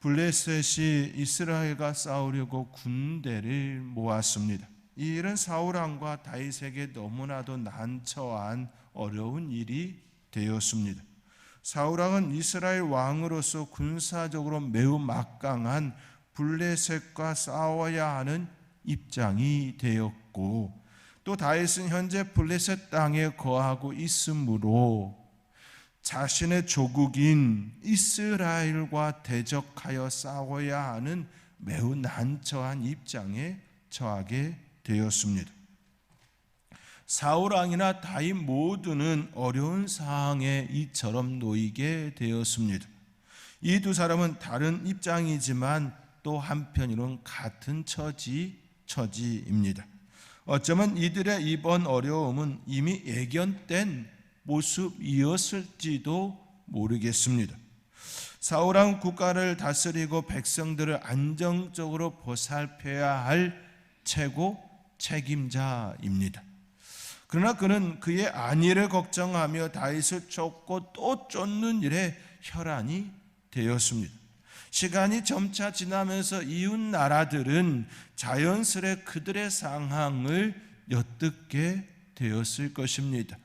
블레셋이 이스라엘과 싸우려고 군대를 모았습니다. 이 일은 사울 왕과 다윗에게 너무나도 난처한 어려운 일이 되었습니다. 사울 왕은 이스라엘 왕으로서 군사적으로 매우 막강한 블레셋과 싸워야 하는 입장이 되었고, 또 다윗은 현재 블레셋 땅에 거하고 있으므로 자신의 조국인 이스라엘과 대적하여 싸워야 하는 매우 난처한 입장에 처하게 되었습니다. 사울 왕이나 다윗 모두는 어려운 상황에 이처럼 놓이게 되었습니다. 이 두 사람은 다른 입장이지만 또 한편으로는 같은 처지입니다. 어쩌면 이들의 이번 어려움은 이미 예견된 모습이었을지도 모르겠습니다. 사울 왕은 국가를 다스리고 백성들을 안정적으로 보살펴야 할 최고 책임자입니다. 그러나 그는 그의 안위를 걱정하며 다윗을 쫓고 또 쫓는 일에 혈안이 되었습니다. 시간이 점차 지나면서 이웃 나라들은 자연스레 그들의 상황을 엿듣게 되었을 것입니다.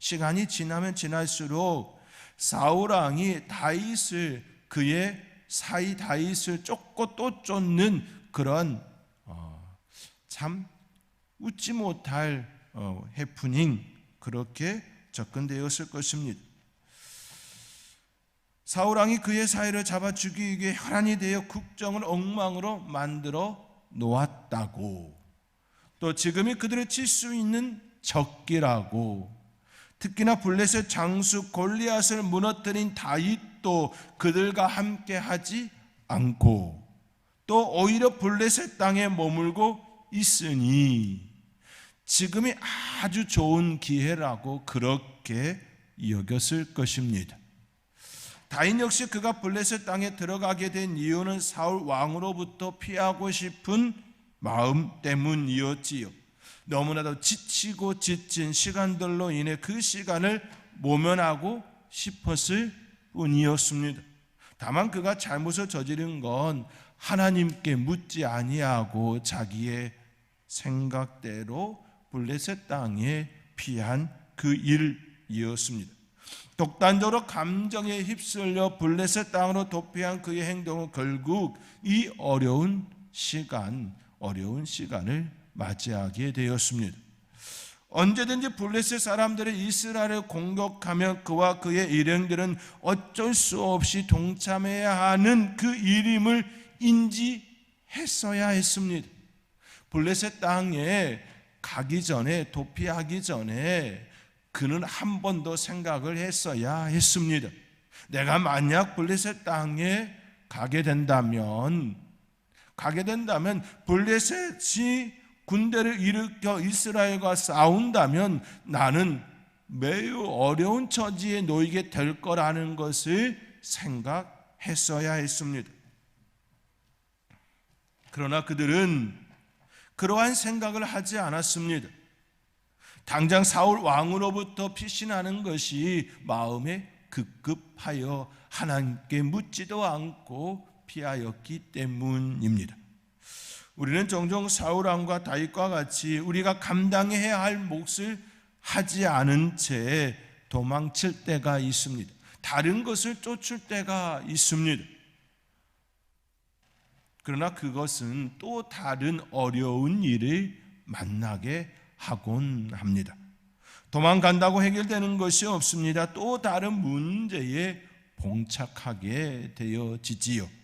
시간이 지나면 지날수록 사울 왕이 다윗을, 그의 사위 다윗을 쫓고 또 쫓는 그런 참 웃지 못할 해프닝, 그렇게 접근되었을 것입니다. 사울 왕이 그의 사위를 잡아 죽이기 위해 혈안이 되어 국정을 엉망으로 만들어 놓았다고, 또 지금이 그들을 칠 수 있는 적기라고, 특히나 블레셋 장수 골리앗을 무너뜨린 다윗도 그들과 함께 하지 않고 또 오히려 블레셋 땅에 머물고 있으니 지금이 아주 좋은 기회라고 그렇게 여겼을 것입니다. 다윗 역시 그가 블레셋 땅에 들어가게 된 이유는 사울 왕으로부터 피하고 싶은 마음 때문이었지요. 너무나도 지치고 지친 시간들로 인해 그 시간을 모면하고 싶었을 뿐이었습니다. 다만 그가 잘못을 저지른 건 하나님께 묻지 아니하고 자기의 생각대로 블레셋 땅에 피한 그 일이었습니다. 독단적으로 감정에 휩쓸려 블레셋 땅으로 도피한 그의 행동은 결국 이 어려운 시간을 맞이하게 되었습니다. 언제든지 블레셋 사람들이 이스라엘을 공격하면 그와 그의 일행들은 어쩔 수 없이 동참해야 하는 그 일임을 인지했어야 했습니다. 블레셋 땅에 가기 전에, 도피하기 전에 그는 한 번 더 생각을 했어야 했습니다. 내가 만약 블레셋 땅에 가게 된다면 블레셋이 군대를 일으켜 이스라엘과 싸운다면 나는 매우 어려운 처지에 놓이게 될 거라는 것을 생각했어야 했습니다. 그러나 그들은 그러한 생각을 하지 않았습니다. 당장 사울 왕으로부터 피신하는 것이 마음에 급급하여 하나님께 묻지도 않고 피하였기 때문입니다. 우리는 종종 사울 왕과 다윗과 같이 우리가 감당해야 할 몫을 하지 않은 채 도망칠 때가 있습니다. 다른 것을 쫓을 때가 있습니다. 그러나 그것은 또 다른 어려운 일을 만나게 하곤 합니다. 도망간다고 해결되는 것이 없습니다. 또 다른 문제에 봉착하게 되어지지요.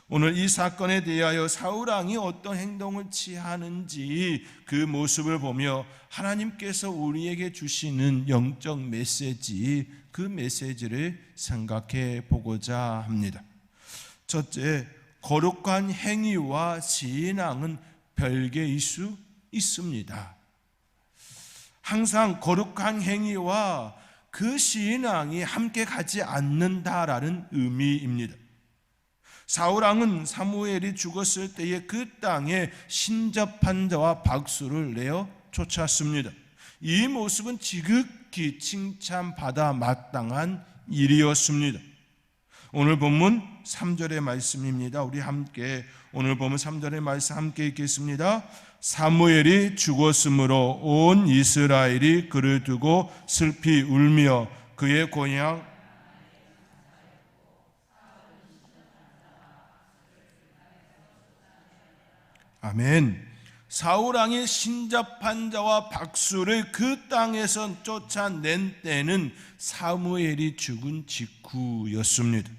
오늘 이 사건에 대하여 사울 왕이 어떤 행동을 취하는지 그 모습을 보며 하나님께서 우리에게 주시는 영적 메시지, 그 메시지를 생각해 보고자 합니다. 첫째, 거룩한 행위와 신앙은 별개일 수 있습니다. 항상 거룩한 행위와 그 신앙이 함께 가지 않는다라는 의미입니다. 사울 왕은 사무엘이 죽었을 때에 그 땅에 신접한 자와 박수를 내어 쫓았습니다. 이 모습은 지극히 칭찬받아 마땅한 일이었습니다. 오늘 본문 3절의 말씀입니다. 우리 함께 오늘 본문 3절의 말씀 함께 읽겠습니다. 사무엘이 죽었으므로 온 이스라엘이 그를 두고 슬피 울며 그의 고향 아멘. 사울왕이 신접한 자와 박수를 그 땅에서 쫓아낸 때는 사무엘이 죽은 직후였습니다.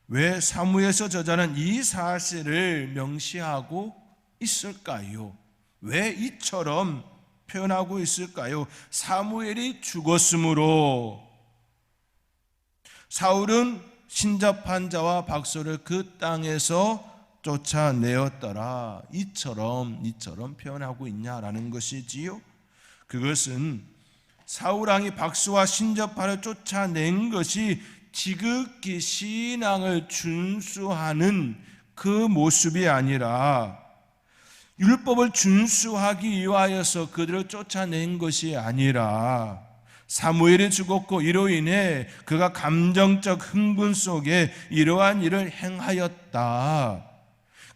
왜 사무엘서 저자는 이 사실을 명시하고 있을까요? 왜 이처럼 표현하고 있을까요? 사무엘이 죽었으므로 사울은 신접한 자와 박수를 그 땅에서 쫓아내었더라. 이처럼 표현하고 있냐라는 것이지요. 그것은 사울왕이 박수와 신접하를 쫓아낸 것이 지극히 신앙을 준수하는 그 모습이 아니라 율법을 준수하기 위하여서 그들을 쫓아낸 것이 아니라 사무엘이 죽었고 이로 인해 그가 감정적 흥분 속에 이러한 일을 행하였다.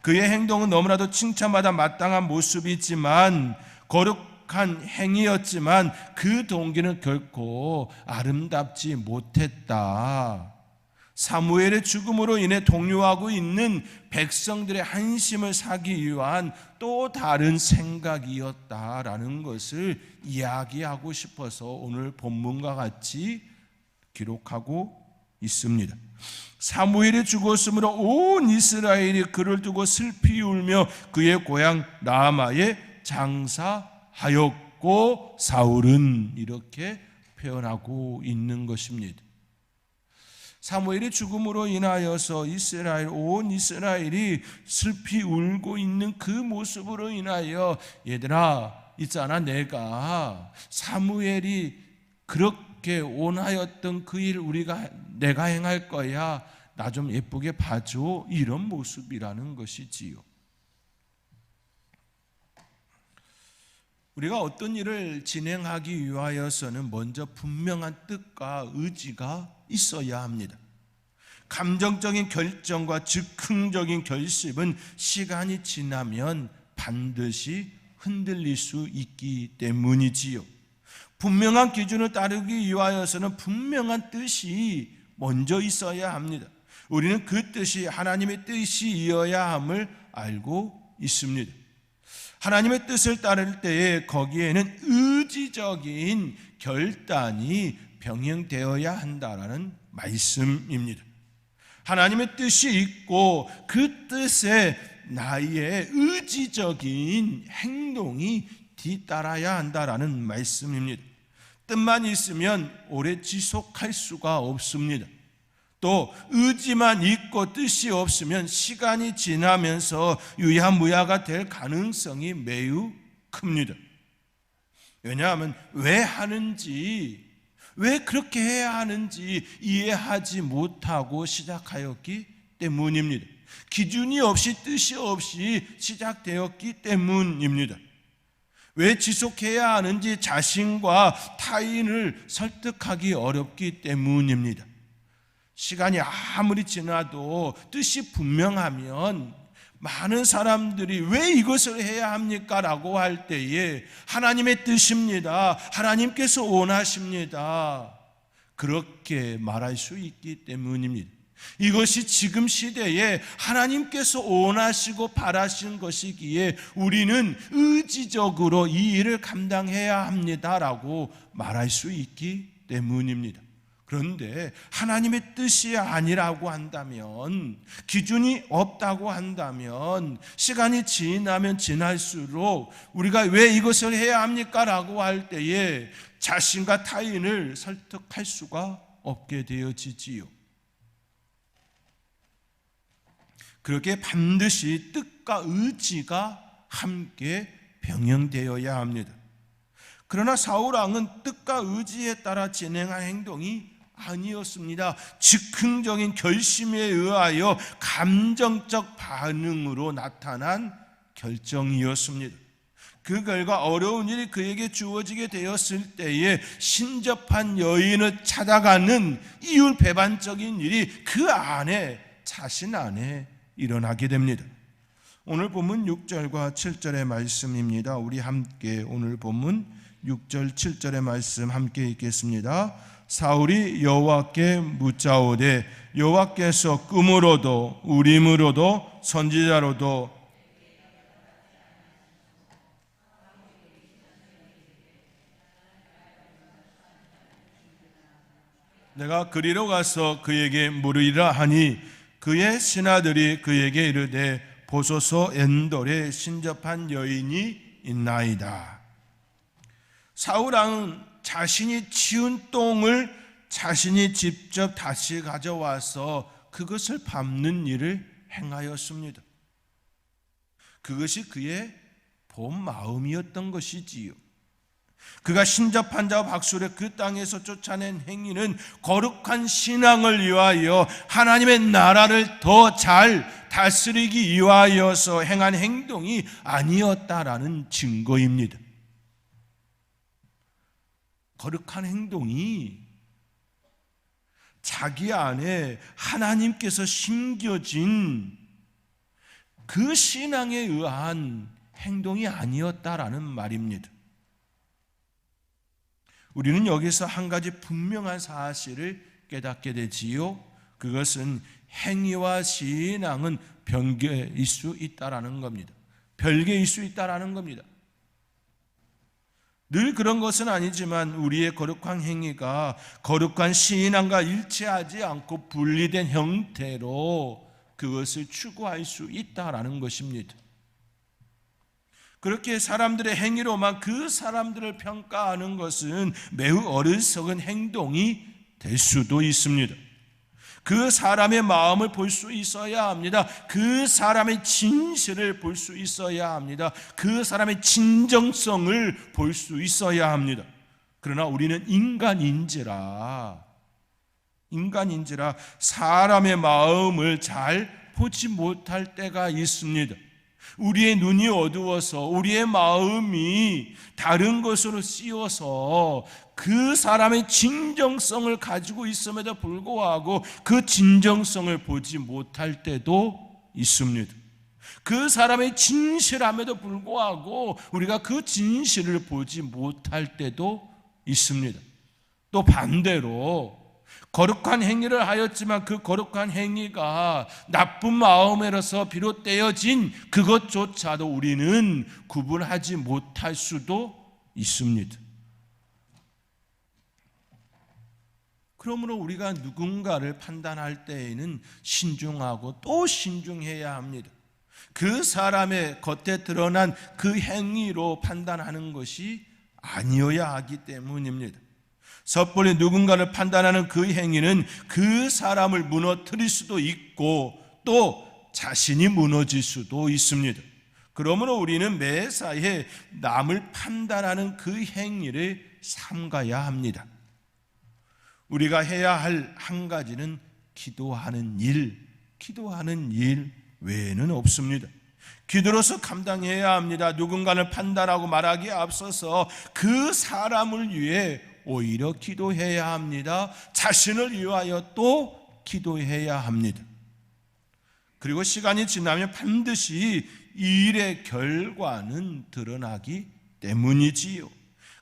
그의 행동은 너무나도 칭찬받아 마땅한 모습이지만 거룩한 행위였지만 그 동기는 결코 아름답지 못했다. 사무엘의 죽음으로 인해 동요하고 있는 백성들의 한심을 사기 위한 또 다른 생각이었다라는 것을 이야기하고 싶어서 오늘 본문과 같이 기록하고 있습니다. 사무엘이 죽었으므로 온 이스라엘이 그를 두고 슬피 울며 그의 고향 라마에 장사하였고 사울은 이렇게 표현하고 있는 것입니다. 사무엘의 죽음으로 인하여서 온 이스라엘이 슬피 울고 있는 그 모습으로 인하여 얘들아 있잖아, 내가 사무엘이 그렇게 원하였던 그 일 내가 행할 거야, 나 좀 예쁘게 봐줘, 이런 모습이라는 것이지요. 우리가 어떤 일을 진행하기 위하여서는 먼저 분명한 뜻과 의지가 있어야 합니다. 감정적인 결정과 즉흥적인 결심은 시간이 지나면 반드시 흔들릴 수 있기 때문이지요. 분명한 기준을 따르기 위하여서는 분명한 뜻이 먼저 있어야 합니다. 우리는 그 뜻이 하나님의 뜻이어야 함을 알고 있습니다. 하나님의 뜻을 따를 때에 거기에는 의지적인 결단이 병행되어야 한다라는 말씀입니다. 하나님의 뜻이 있고 그 뜻에 나의 의지적인 행동이 뒤따라야 한다라는 말씀입니다. 뜻만 있으면 오래 지속할 수가 없습니다. 또 의지만 있고 뜻이 없으면 시간이 지나면서 유야무야가 될 가능성이 매우 큽니다. 왜냐하면 왜 하는지, 왜 그렇게 해야 하는지 이해하지 못하고 시작하였기 때문입니다. 기준이 없이 뜻이 없이 시작되었기 때문입니다. 왜 지속해야 하는지 자신과 타인을 설득하기 어렵기 때문입니다. 시간이 아무리 지나도 뜻이 분명하면 많은 사람들이 왜 이것을 해야 합니까? 라고 할 때에 하나님의 뜻입니다, 하나님께서 원하십니다, 그렇게 말할 수 있기 때문입니다. 이것이 지금 시대에 하나님께서 원하시고 바라신 것이기에 우리는 의지적으로 이 일을 감당해야 합니다라고 말할 수 있기 때문입니다. 그런데 하나님의 뜻이 아니라고 한다면, 기준이 없다고 한다면 시간이 지나면 지날수록 우리가 왜 이것을 해야 합니까? 라고 할 때에 자신과 타인을 설득할 수가 없게 되어지지요. 그렇게 반드시 뜻과 의지가 함께 병행되어야 합니다. 그러나 사울왕은 뜻과 의지에 따라 진행한 행동이 아니었습니다. 즉흥적인 결심에 의하여 감정적 반응으로 나타난 결정이었습니다. 그 결과 어려운 일이 그에게 주어지게 되었을 때에 신접한 여인을 찾아가는 이율배반적인 일이 그 안에, 자신 안에 일어나게 됩니다. 오늘 본문 6절과 7절의 말씀입니다. 우리 함께 오늘 본문 6절 7절의 말씀 함께 읽겠습니다. 사울이 여호와께 묻자오되 여호와께서 꿈으로도 우림으로도 선지자로도 내가 그리로 가서 그에게 물으리라 하니 그의 신하들이 그에게 이르되 보소서 엔돌에 신접한 여인이 있나이다. 사울왕은 자신이 치운 똥을 자신이 직접 다시 가져와서 그것을 밟는 일을 행하였습니다. 그것이 그의 본 마음이었던 것이지요. 그가 신접한 자와 박수를 그 땅에서 쫓아낸 행위는 거룩한 신앙을 위하여 하나님의 나라를 더 잘 다스리기 위하여서 행한 행동이 아니었다라는 증거입니다. 거룩한 행동이 자기 안에 하나님께서 심겨진 그 신앙에 의한 행동이 아니었다라는 말입니다. 우리는 여기서 한 가지 분명한 사실을 깨닫게 되지요. 그것은 행위와 신앙은 별개일 수 있다라는 겁니다. 별개일 수 있다라는 겁니다. 늘 그런 것은 아니지만 우리의 거룩한 행위가 거룩한 신앙과 일치하지 않고 분리된 형태로 그것을 추구할 수 있다라는 것입니다. 그렇게 사람들의 행위로만 그 사람들을 평가하는 것은 매우 어리석은 행동이 될 수도 있습니다. 그 사람의 마음을 볼 수 있어야 합니다. 그 사람의 진실을 볼 수 있어야 합니다. 그 사람의 진정성을 볼 수 있어야 합니다. 그러나 우리는 인간인지라 사람의 마음을 잘 보지 못할 때가 있습니다. 우리의 눈이 어두워서 우리의 마음이 다른 것으로 씌워서 그 사람의 진정성을 가지고 있음에도 불구하고 그 진정성을 보지 못할 때도 있습니다. 그 사람의 진실함에도 불구하고 우리가 그 진실을 보지 못할 때도 있습니다. 또 반대로 거룩한 행위를 하였지만 그 거룩한 행위가 나쁜 마음에서 비롯되어진 그것조차도 우리는 구분하지 못할 수도 있습니다. 그러므로 우리가 누군가를 판단할 때에는 신중하고 또 신중해야 합니다. 그 사람의 겉에 드러난 그 행위로 판단하는 것이 아니어야 하기 때문입니다. 섣불리 누군가를 판단하는 그 행위는 그 사람을 무너뜨릴 수도 있고 또 자신이 무너질 수도 있습니다. 그러므로 우리는 매사에 남을 판단하는 그 행위를 삼가야 합니다. 우리가 해야 할 한 가지는 기도하는 일 외에는 없습니다. 기도로서 감당해야 합니다. 누군가를 판단하고 말하기에 앞서서 그 사람을 위해 오히려 기도해야 합니다. 자신을 위하여 또 기도해야 합니다. 그리고 시간이 지나면 반드시 이 일의 결과는 드러나기 때문이지요.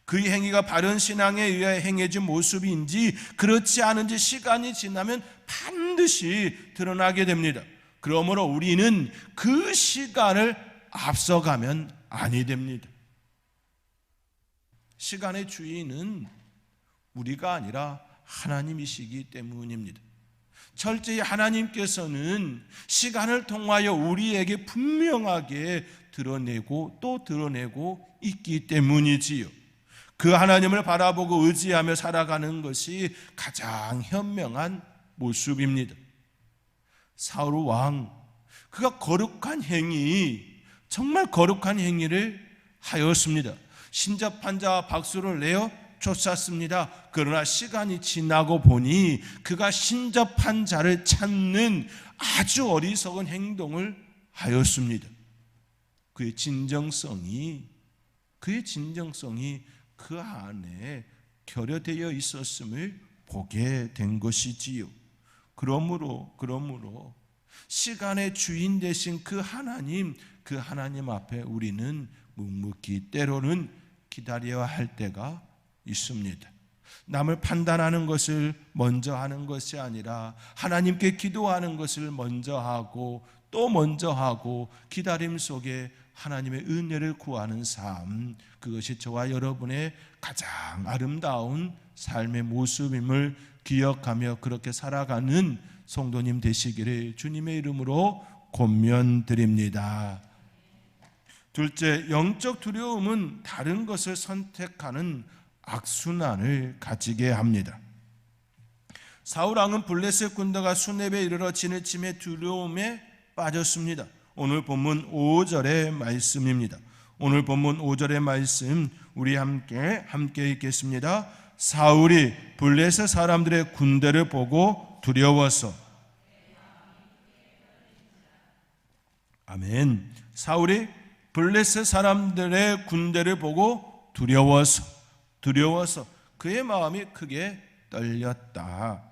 그 행위가 바른 신앙에 의해 행해진 모습인지 그렇지 않은지 시간이 지나면 반드시 드러나게 됩니다. 그러므로 우리는 그 시간을 앞서가면 아니 됩니다. 시간의 주인은 우리가 아니라 하나님이시기 때문입니다. 철저히 하나님께서는 시간을 통하여 우리에게 분명하게 드러내고 또 드러내고 있기 때문이지요. 그 하나님을 바라보고 의지하며 살아가는 것이 가장 현명한 모습입니다. 사울 왕, 그가 거룩한 행위, 정말 거룩한 행위를 하였습니다. 신접한 자와 박수를 내어 쫓았습니다. 그러나 시간이 지나고 보니 그가 신접한 자를 찾는 아주 어리석은 행동을 하였습니다. 그의 진정성이 그의 진정성이 그 안에 결여되어 있었음을 보게 된 것이지요. 그러므로 시간의 주인 되신 그 하나님 앞에 우리는 묵묵히 때로는 기다려야 할 때가 있습니다. 남을 판단하는 것을 먼저 하는 것이 아니라 하나님께 기도하는 것을 먼저 하고 또 먼저 하고 기다림 속에 하나님의 은혜를 구하는 삶, 그것이 저와 여러분의 가장 아름다운 삶의 모습임을 기억하며 그렇게 살아가는 성도님 되시기를 주님의 이름으로 권면드립니다. 둘째, 영적 두려움은 다른 것을 선택하는 악순환을 가지게 합니다. 사울왕은 블레셋 군대가 수렙에 이르러 진을 치매 두려움에 빠졌습니다. 오늘 본문 5절의 말씀입니다. 오늘 본문 5절의 말씀 우리 함께 읽겠습니다. 사울이 블레셋 사람들의 군대를 보고 두려워서. 아멘. 사울이 블레셋 사람들의 군대를 보고 두려워서 그의 마음이 크게 떨렸다.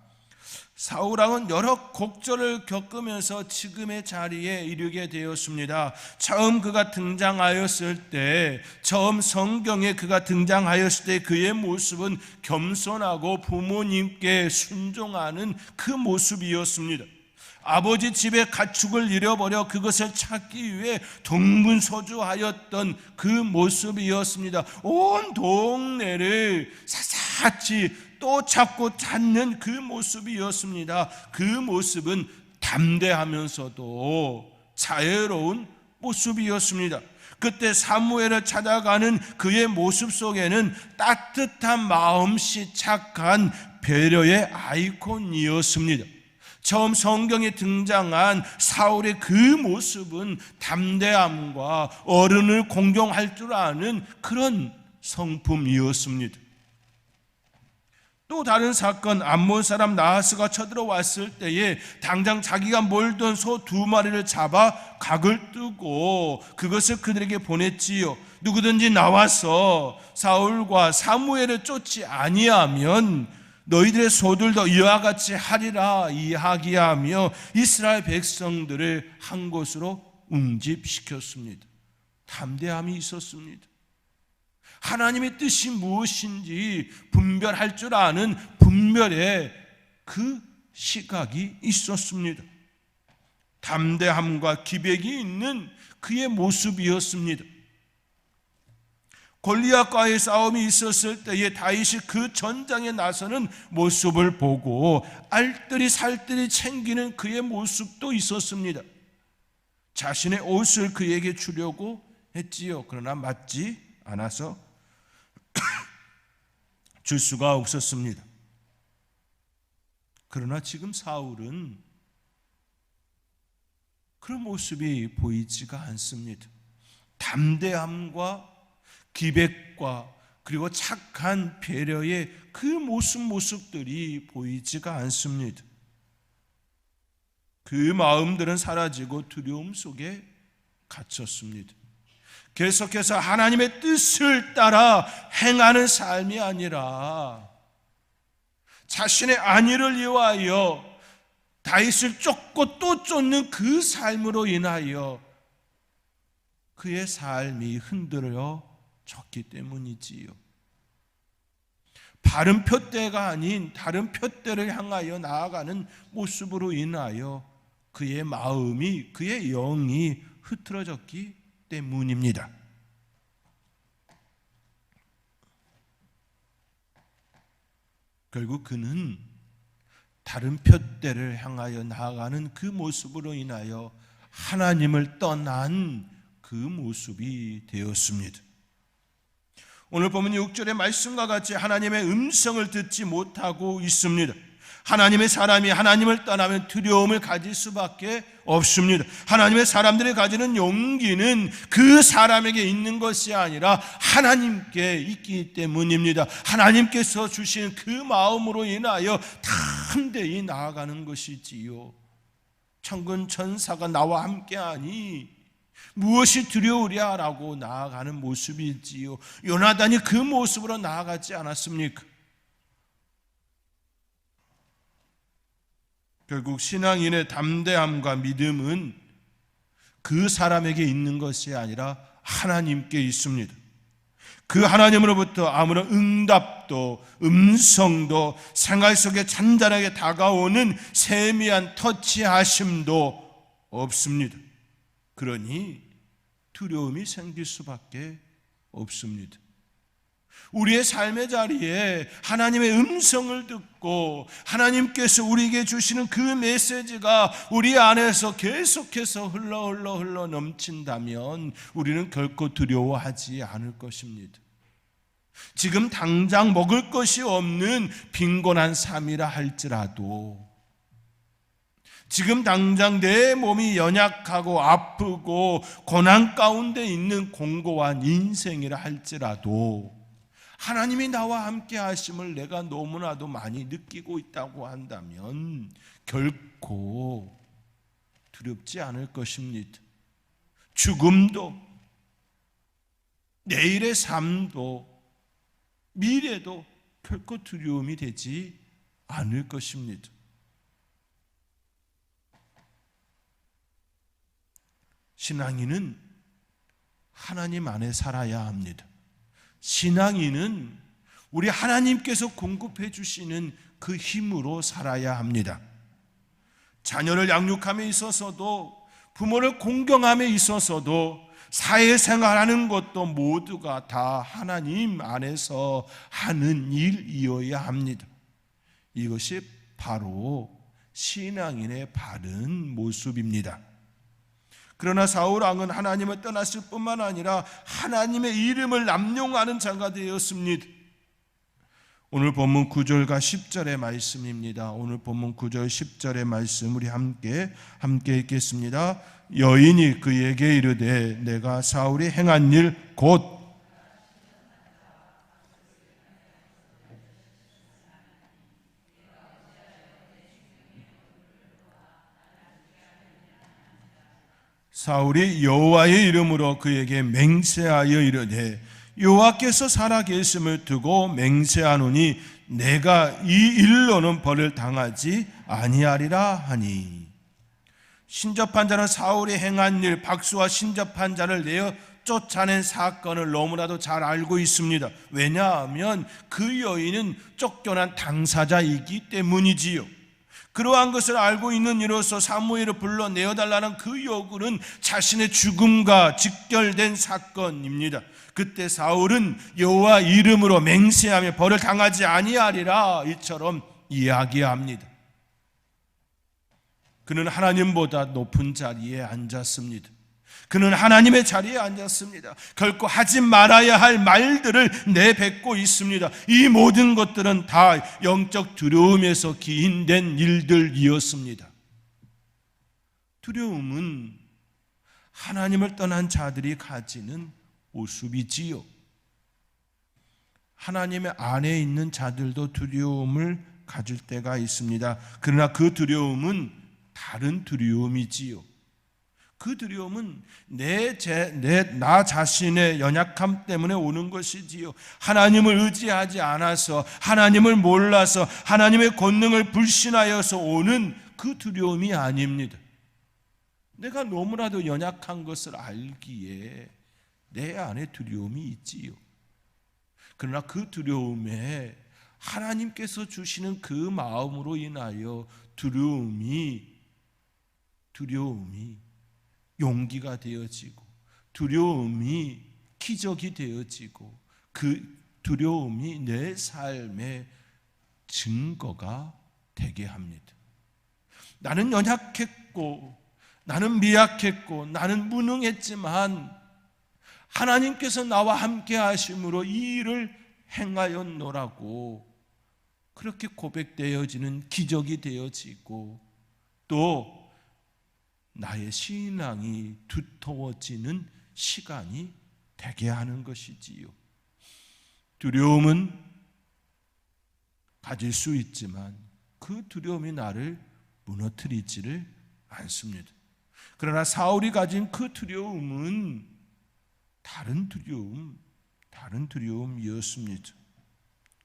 사울왕은 여러 곡절을 겪으면서 지금의 자리에 이르게 되었습니다. 처음 그가 등장하였을 때, 처음 성경에 그가 등장하였을 때 그의 모습은 겸손하고 부모님께 순종하는 그 모습이었습니다. 아버지 집에 가축을 잃어버려 그것을 찾기 위해 동분서주하였던 그 모습이었습니다. 온 동네를 샅샅이 또 찾고 찾는 그 모습이었습니다. 그 모습은 담대하면서도 자애로운 모습이었습니다. 그때 사무엘을 찾아가는 그의 모습 속에는 따뜻한 마음씨, 착한 배려의 아이콘이었습니다. 처음 성경에 등장한 사울의 그 모습은 담대함과 어른을 공경할 줄 아는 그런 성품이었습니다. 또 다른 사건, 암몬 사람 나하스가 쳐들어왔을 때에 당장 자기가 몰던 소 2마리를 잡아 각을 뜨고 그것을 그들에게 보냈지요. 누구든지 나와서 사울과 사무엘을 쫓지 아니하면 너희들의 소들도 이와 같이 하리라 이야기하며 이스라엘 백성들을 한 곳으로 웅집시켰습니다. 담대함이 있었습니다. 하나님의 뜻이 무엇인지 분별할 줄 아는 분별의 그 시각이 있었습니다. 담대함과 기백이 있는 그의 모습이었습니다. 골리앗과의 싸움이 있었을 때에 다윗이 그 전장에 나서는 모습을 보고 알뜰히 살뜰히 챙기는 그의 모습도 있었습니다. 자신의 옷을 그에게 주려고 했지요. 그러나 맞지 않아서 줄 수가 없었습니다. 그러나 지금 사울은 그런 모습이 보이지가 않습니다. 담대함과 기백과 그리고 착한 배려의 그 모습들이 보이지가 않습니다. 그 마음들은 사라지고 두려움 속에 갇혔습니다. 계속해서 하나님의 뜻을 따라 행하는 삶이 아니라 자신의 안위를 위하여 다윗을 쫓고 또 쫓는 그 삶으로 인하여 그의 삶이 흔들어졌기 때문이지요. 바른 푯대가 아닌 다른 푯대를 향하여 나아가는 모습으로 인하여 그의 마음이, 그의 영이 흐트러졌기 때문입니다. 결국 그는 다른 푯대를 향하여 나아가는 그 모습으로 인하여 하나님을 떠난 그 모습이 되었습니다. 오늘 보면 6절의 말씀과 같이 하나님의 음성을 듣지 못하고 있습니다. 하나님의 사람이 하나님을 떠나면 두려움을 가질 수밖에 없습니다. 하나님의 사람들이 가지는 용기는 그 사람에게 있는 것이 아니라 하나님께 있기 때문입니다. 하나님께서 주신 그 마음으로 인하여 담대히 나아가는 것이지요. 천군 천사가 나와 함께하니 무엇이 두려우랴라고 나아가는 모습이지요. 요나단이 그 모습으로 나아가지 않았습니까? 결국 신앙인의 담대함과 믿음은 그 사람에게 있는 것이 아니라 하나님께 있습니다. 그 하나님으로부터 아무런 응답도 음성도 생활 속에 잔잔하게 다가오는 세미한 터치하심도 없습니다. 그러니 두려움이 생길 수밖에 없습니다. 우리의 삶의 자리에 하나님의 음성을 듣고 하나님께서 우리에게 주시는 그 메시지가 우리 안에서 계속해서 흘러 넘친다면 우리는 결코 두려워하지 않을 것입니다. 지금 당장 먹을 것이 없는 빈곤한 삶이라 할지라도, 지금 당장 내 몸이 연약하고 아프고 고난 가운데 있는 공고한 인생이라 할지라도 하나님이 나와 함께 하심을 내가 너무나도 많이 느끼고 있다고 한다면 결코 두렵지 않을 것입니다. 죽음도, 내일의 삶도, 미래도 결코 두려움이 되지 않을 것입니다. 신앙인은 하나님 안에 살아야 합니다. 신앙인은 우리 하나님께서 공급해 주시는 그 힘으로 살아야 합니다. 자녀를 양육함에 있어서도, 부모를 공경함에 있어서도, 사회생활하는 것도 모두가 다 하나님 안에서 하는 일이어야 합니다. 이것이 바로 신앙인의 바른 모습입니다. 그러나 사울 왕은 하나님을 떠났을 뿐만 아니라 하나님의 이름을 남용하는 자가 되었습니다. 오늘 본문 9절과 10절의 말씀입니다. 오늘 본문 9절 10절의 말씀 우리 함께 읽겠습니다. 여인이 그에게 이르되 내가 사울이 행한 일 곧 사울이 여호와의 이름으로 그에게 맹세하여 이르되 여호와께서 살아계심을 두고 맹세하노니 내가 이 일로는 벌을 당하지 아니하리라 하니. 신접한 자는 사울이 행한 일, 박수와 신접한 자를 내어 쫓아낸 사건을 너무나도 잘 알고 있습니다. 왜냐하면 그 여인은 쫓겨난 당사자이기 때문이지요. 그러한 것을 알고 있는 이로써 사무엘을 불러내어달라는 그 요구는 자신의 죽음과 직결된 사건입니다. 그때 사울은 여호와 이름으로 맹세하며 벌을 당하지 아니하리라 이처럼 이야기합니다. 그는 하나님보다 높은 자리에 앉았습니다. 그는 하나님의 자리에 앉았습니다. 결코 하지 말아야 할 말들을 내뱉고 있습니다. 이 모든 것들은 다 영적 두려움에서 기인된 일들이었습니다. 두려움은 하나님을 떠난 자들이 가지는 모습이지요. 하나님의 안에 있는 자들도 두려움을 가질 때가 있습니다. 그러나 그 두려움은 다른 두려움이지요. 그 두려움은 나 자신의 연약함 때문에 오는 것이지요. 하나님을 의지하지 않아서, 하나님을 몰라서, 하나님의 권능을 불신하여서 오는 그 두려움이 아닙니다. 내가 너무나도 연약한 것을 알기에 내 안에 두려움이 있지요. 그러나 그 두려움에 하나님께서 주시는 그 마음으로 인하여 두려움이 용기가 되어지고, 두려움이 기적이 되어지고, 그 두려움이 내 삶의 증거가 되게 합니다. 나는 연약했고, 나는 미약했고, 나는 무능했지만 하나님께서 나와 함께 하심으로 이 일을 행하였노라고 그렇게 고백되어지는 기적이 되어지고, 또 나의 신앙이 두터워지는 시간이 되게 하는 것이지요. 두려움은 가질 수 있지만 그 두려움이 나를 무너뜨리지를 않습니다. 그러나 사울이 가진 그 두려움은 다른 두려움이었습니다.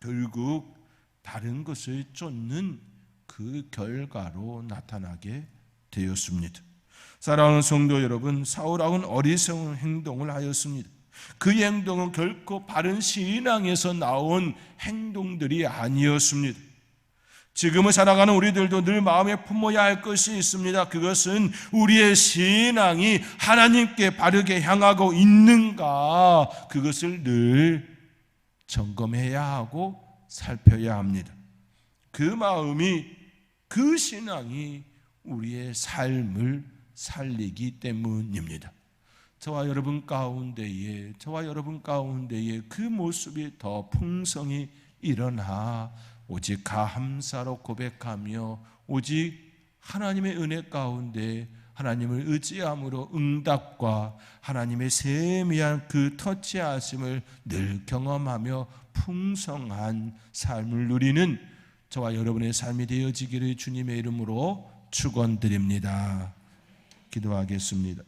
결국 다른 것을 쫓는 그 결과로 나타나게 되었습니다. 사랑하는 성도 여러분, 사울왕은 어리석은 행동을 하였습니다. 그 행동은 결코 바른 신앙에서 나온 행동들이 아니었습니다. 지금을 살아가는 우리들도 늘 마음에 품어야 할 것이 있습니다. 그것은 우리의 신앙이 하나님께 바르게 향하고 있는가, 그것을 늘 점검해야 하고 살펴야 합니다. 그 마음이, 그 신앙이 우리의 삶을 살리기 때문입니다. 저와 여러분 가운데에 그 모습이 더 풍성히 일어나 오직 감사로 고백하며 오직 하나님의 은혜 가운데 하나님을 의지함으로 응답과 하나님의 세미한 그 터치하심을 늘 경험하며 풍성한 삶을 누리는 저와 여러분의 삶이 되어지기를 주님의 이름으로 축원드립니다. 기도하겠습니다.